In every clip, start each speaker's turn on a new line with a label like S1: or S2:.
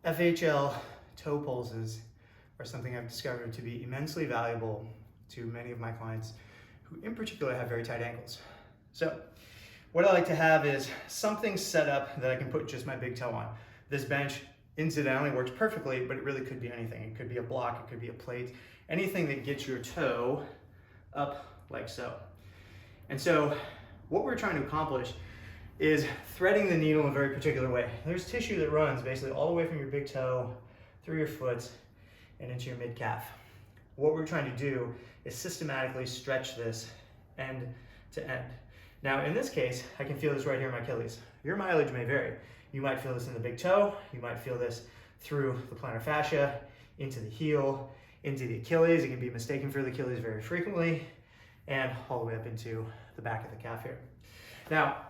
S1: FHL toe pulses are something I've discovered to be immensely valuable to many of my clients who in particular have very tight ankles. So what I like to have is something set up that I can put just my big toe on. This bench incidentally works perfectly, but it really could be anything. It could be a block, it could be a plate, anything that gets your toe up like so. And so what we're trying to accomplish is threading the needle in a very particular way. There's tissue that runs basically all the way from your big toe through your foot and into your mid-calf. What we're trying to do is systematically stretch this end to end. Now in this case, I can feel this right here in my Achilles. Your mileage may vary. You might feel this in the big toe, you might feel this through the plantar fascia, into the heel, into the Achilles. It can be mistaken for the Achilles very frequently, and all the way up into the back of the calf here. Now,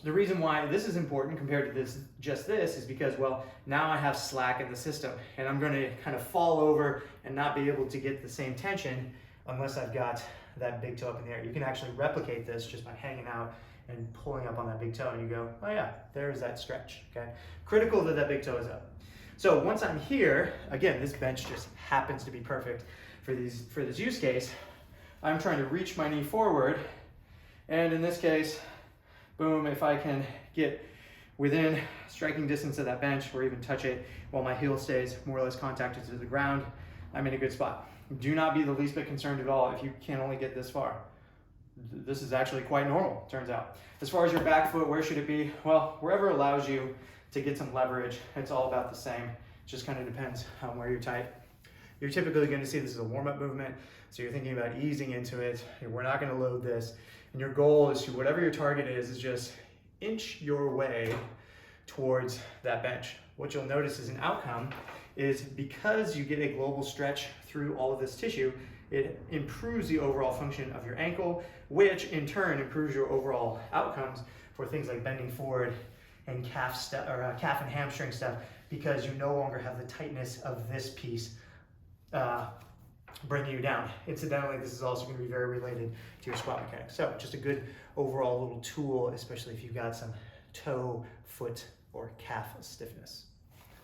S1: the reason why this is important compared to just this is because, well, now I have slack in the system and I'm going to kind of fall over and not be able to get the same tension unless I've got that big toe up in the air. You can actually replicate this just by hanging out and pulling up on that big toe and you go, oh yeah, there's that stretch, okay? Critical that that big toe is up. So once I'm here, again, this bench just happens to be perfect for this use case. I'm trying to reach my knee forward, and in this case, boom, if I can get within striking distance of that bench or even touch it while my heel stays more or less contacted to the ground, I'm in a good spot. Do not be the least bit concerned at all if you can only get this far. This is actually quite normal, turns out. As far as your back foot, where should it be? Well, wherever allows you to get some leverage, it's all about the same. It just kind of depends on where you're tight. You're typically going to see this as a warm-up movement, so you're thinking about easing into it. We're not going to load this. And your goal is to, whatever your target is just inch your way towards that bench. What you'll notice as an outcome is because you get a global stretch through all of this tissue, it improves the overall function of your ankle, which in turn improves your overall outcomes for things like bending forward and calf and hamstring stuff, because you no longer have the tightness of this piece bringing you down. Incidentally, this is also going to be very related to your squat mechanics. So just a good overall little tool, especially if you've got some toe, foot, or calf stiffness.